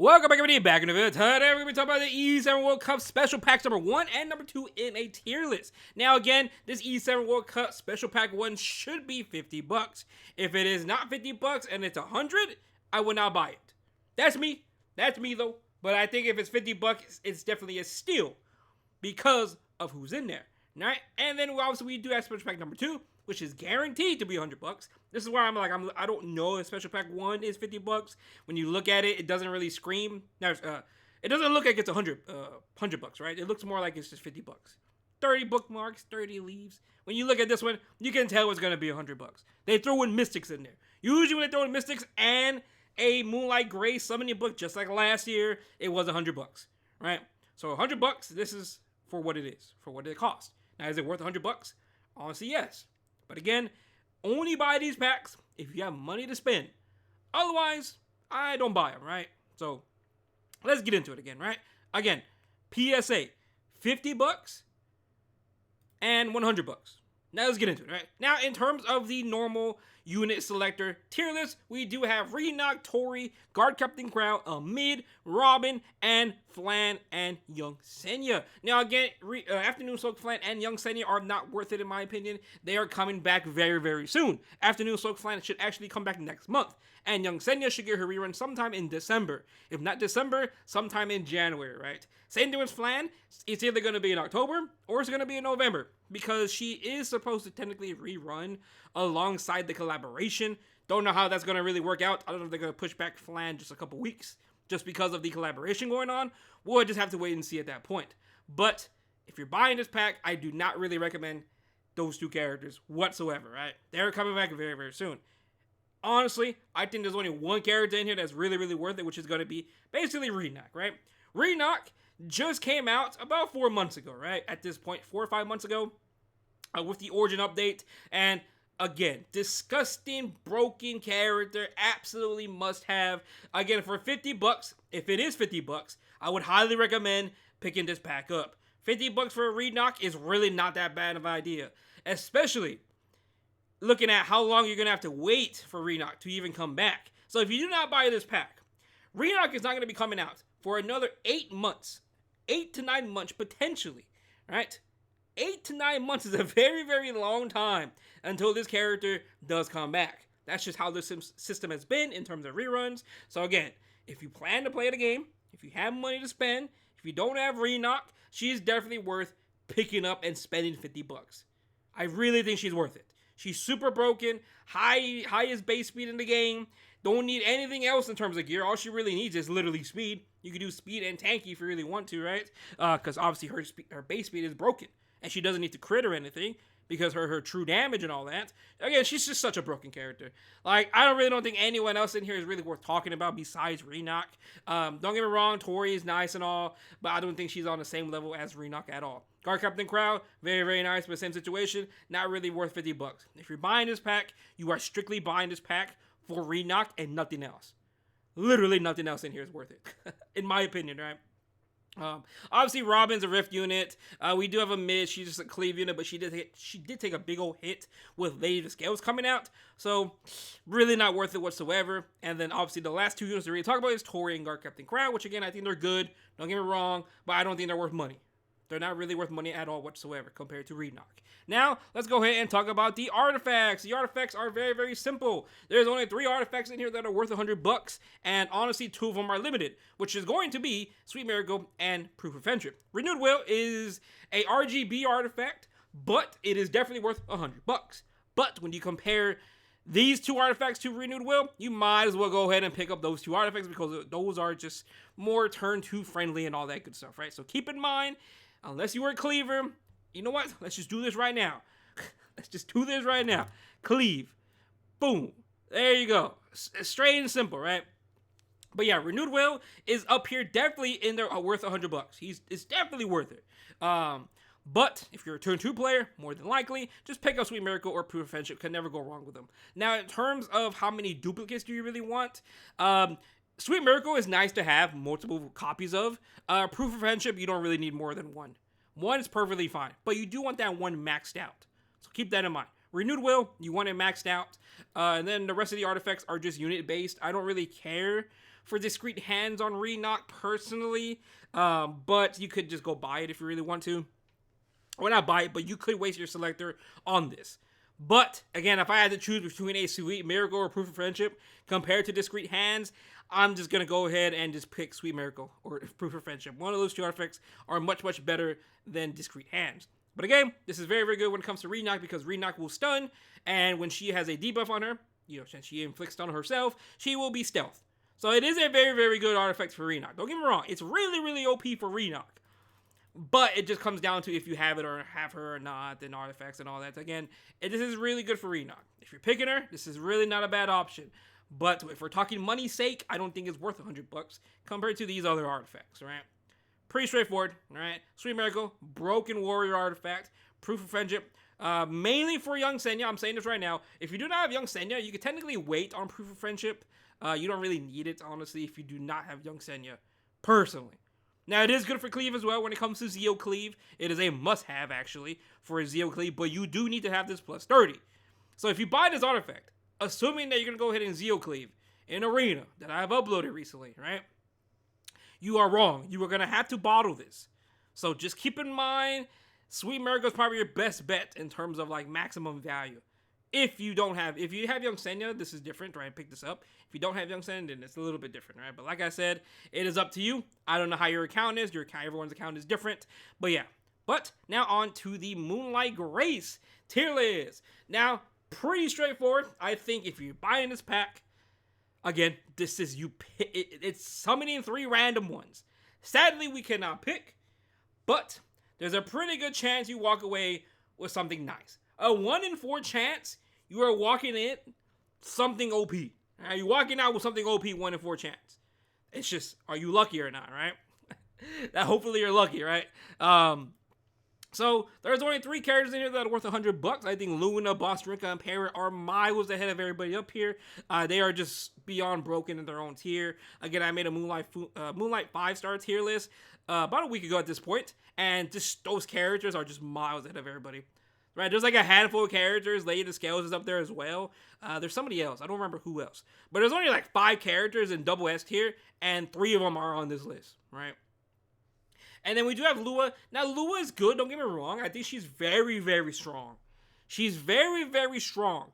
Welcome back, everybody. Back in the video. Today, we're going to be talking about the E7 World Cup Special Packs number 1 and number 2 in a tier list. Now, again, this E7 World Cup Special Pack 1 should be $50. If it is not $50 and it's $100, I would not buy it. That's me. That's me, though. But I think if it's $50, it's definitely a steal because of who's in there. All right? And then, obviously, we do have Special Pack number 2, which is guaranteed to be $100. This is where I don't know if Special Pack 1 is $50. When you look at it, it doesn't really scream. It doesn't look like it's $100, right? It looks more like it's just $50. 30 bookmarks, 30 leaves. When you look at this one, you can tell it's going to be $100. They throw in Mystics in there. Usually when they throw in Mystics and a Moonlight Gray summoning book, just like last year, it was $100, right? So $100, this is for what it is, for what it costs. Now, is it worth $100? Honestly, yes. But again, only buy these packs if you have money to spend. Otherwise, I don't buy them, right? So, let's get into it again, right? Again, PSA, $50 and $100. Now, let's get into it, right? Now, in terms of the normal unit selector tier list, we do have Renock, Tori, Guard Captain Crow, Mid, Robin, and Flan and Young Senya. Now, again, Afternoon Soak Flan and Young Senya are not worth it in my opinion. They are coming back very, very soon. Afternoon Soak Flan should actually come back next month. And Young Senya should get her rerun sometime in December. If not December, sometime in January, right? Same thing with Flan. It's either going to be in October or it's going to be in November. Because she is supposed to technically rerun alongside the collaboration. Don't know how that's going to really work out. I don't know if they're going to push back Flan just a couple weeks. Just because of the collaboration going on. We'll just have to wait and see at that point. But if you're buying this pack, I do not really recommend those two characters whatsoever, right? They're coming back very, very soon. Honestly, I think there's only one character in here that's really, really worth it, which is going to be basically Renock, right? Renock just came out about 4 months ago, right? At this point, 4 or 5 months ago, with the Origin update. And again, disgusting, broken character, absolutely must have. Again, for $50, if it is $50, I would highly recommend picking this pack up. $50 for a Renock is really not that bad of an idea, especially looking at how long you're going to have to wait for Renock to even come back. So if you do not buy this pack, Renock is not going to be coming out for another 8 months. 8 to 9 months, potentially, right? 8 to 9 months is a very, very long time until this character does come back. That's just how this system has been in terms of reruns. So again, if you plan to play the game, if you have money to spend, if you don't have Renock, she's definitely worth picking up and spending $50. I really think she's worth it. She's super broken, highest base speed in the game. Don't need anything else in terms of gear. All she really needs is literally speed. You can do speed and tanky if you really want to, right? Because obviously her base speed is broken. And she doesn't need to crit or anything because her true damage and all that. Again, she's just such a broken character. Like, I don't think anyone else in here is really worth talking about besides Renock. Don't get me wrong, Tori is nice and all, but I don't think she's on the same level as Renock at all. Guard Captain Crow, very, very nice, but same situation, not really worth $50. If you're buying this pack, you are strictly buying this pack for Renock and nothing else. Literally nothing else in here is worth it, in my opinion, right? Obviously, Robin's a Rift unit. We do have a Mid. She's just a Cleave unit, but she did take a big old hit with Lady of the Scales coming out. So, really not worth it whatsoever. And then, obviously, the last two units to really talk about is Tori and Guard Captain Crow, which, again, I think they're good. Don't get me wrong, but I don't think they're worth money. They're not really worth money at all whatsoever compared to Renock. Now, let's go ahead and talk about the artifacts. The artifacts are very, very simple. There's only 3 artifacts in here that are worth $100, and honestly, 2 of them are limited, which is going to be Sweet Miracle and Proof of Friendship. Renewed Will is a RGB artifact, but it is definitely worth $100. But when you compare these 2 artifacts to Renewed Will, you might as well go ahead and pick up those 2 artifacts because those are just more turn 2 friendly and all that good stuff, right? So keep in mind, unless you are a Cleaver, you know what? Let's just do this right now. Let's just do this right now. Cleave. Boom. There you go. Straight and simple, right? But yeah, Renewed Will is up here definitely in there worth $100. It's definitely worth it. But if you're a turn 2 player, more than likely, just pick up Sweet Miracle or Proof of Friendship. Can never go wrong with them. Now, in terms of how many duplicates do you really want? Sweet Miracle is nice to have multiple copies of. Proof of Friendship, you don't really need more than 1. 1 is perfectly fine, but you do want that 1 maxed out. So keep that in mind. Renewed Will, you want it maxed out. And then the rest of the artifacts are just unit based. I don't really care for discreet hands on Renock personally, but you could just go buy it if you really want to. Or not buy it, but you could waste your selector on this. But, again, if I had to choose between a Sweet Miracle or Proof of Friendship compared to Discreet Hands, I'm just going to go ahead and just pick Sweet Miracle or Proof of Friendship. One of those two artifacts are much, much better than Discreet Hands. But again, this is very, very good when it comes to Renock because Renock will stun, and when she has a debuff on her, since she inflicts stun on herself, she will be stealth. So it is a very, very good artifact for Renock. Don't get me wrong, it's really, really OP for Renock. But it just comes down to if you have it or have her or not, and artifacts and all that. Again, this is really good for Renock. If you're picking her, this is really not a bad option. But if we're talking money's sake, I don't think it's worth $100 compared to these other artifacts, right? Pretty straightforward, right? Sweet Miracle, Broken Warrior artifact, Proof of Friendship, mainly for Young Senya. I'm saying this right now. If you do not have Young Senya, you can technically wait on Proof of Friendship. You don't really need it, honestly, if you do not have Young Senya, personally. Now, it is good for Cleave as well when it comes to Zeo Cleave. It is a must-have, actually, for a Zeo Cleave, but you do need to have this plus 30. So if you buy this artifact, assuming that you're going to go ahead and Zeo Cleave in Arena that I have uploaded recently, right? You are wrong. You are going to have to bottle this. So just keep in mind, Sweet Miracle is probably your best bet in terms of, like, maximum value. If you have Young Senya, this is different, right? Pick this up. If you don't have Young Senya, then it's a little bit different, right? But like I said, it is up to you. I don't know how your account is. Everyone's account is different. But yeah. But now on to the Moonlight Grace tier list. Now, pretty straightforward. I think if you're buying this pack, again, it's summoning 3 random ones. Sadly, we cannot pick, but there's a pretty good chance you walk away with something nice. A 1 in 4 chance you are walking in something OP. Right? You're walking out with something OP, 1 in 4 chance. It's just, are you lucky or not, right? Hopefully you're lucky, right? So there's only 3 characters in here that are worth $100. I think Luna, Boss Rinka, and Parrot are miles ahead of everybody up here. They are just beyond broken in their own tier. Again, I made a Moonlight 5-star tier list about a week ago at this point, and just those characters are just miles ahead of everybody. Right, there's like a handful of characters. Lady the Scales is up there as well. There's somebody else. I don't remember who else. But there's only like 5 characters in double S tier, and 3 of them are on this list, right? And then we do have Lua. Now, Lua is good, don't get me wrong. I think she's very, very strong. She's very, very strong.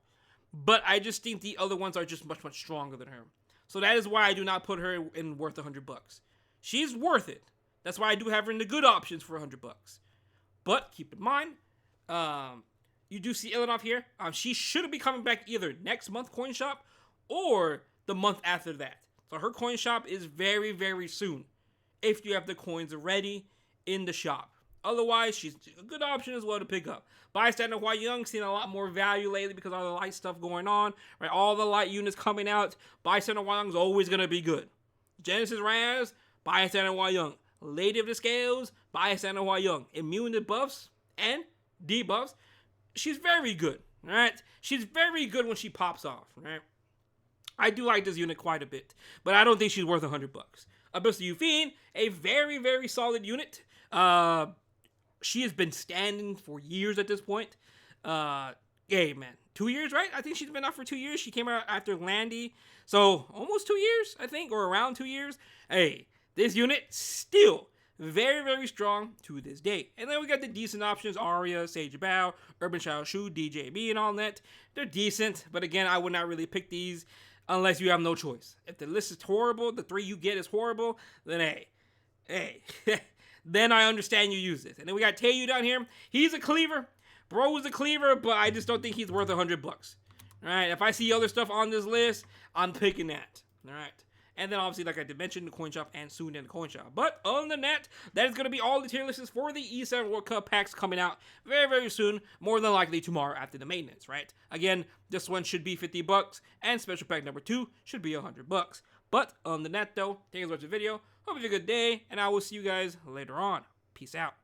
But I just think the other ones are just much, much stronger than her. So that is why I do not put her in worth $100. She's worth it. That's why I do have her in the good options for $100. But keep in mind, you do see Ilanov here. She should be coming back either next month coin shop or the month after that. So her coin shop is very, very soon if you have the coins ready in the shop. Otherwise, she's a good option as well to pick up. Bystander Hua Young seen a lot more value lately because of all the light stuff going on. Right, all the light units coming out. Bystander Hua Young is always going to be good. Genesis Raz, Bystander Hua Young. Lady of the Scales, Bystander Hua Young. Immune to buffs and debuffs, she's very good, right? She's very good when she pops off, right? I do like this unit quite a bit, but I don't think she's worth $100. Abyss Yufine, a very, very solid unit. She has been standing for years at this point. Hey, man, 2 years, right? I think she's been out for 2 years. She came out after Landy, so almost 2 years, I think, or around 2 years. Hey, this unit still very, very strong to this day. And then we got the decent options, Arya, Sage Bao, Urban Shadow Shu, DJB, and all that. They're decent, but again, I would not really pick these unless you have no choice. If the list is horrible, the 3 you get is horrible, then hey, then I understand you use this. And then we got Teiyu down here. He's a cleaver. Bro is a cleaver, but I just don't think he's worth $100. All right, if I see other stuff on this list, I'm picking that. All right. And then obviously, like I did mention, the coin shop and soon in the coin shop. But other than that, that is going to be all the tier lists for the E7 World Cup packs coming out very, very soon. More than likely tomorrow after the maintenance, right? Again, this one should be $50, and special pack number 2 should be $100. But other than that, though, thank you for watching the video. Hope you have a good day, and I will see you guys later on. Peace out.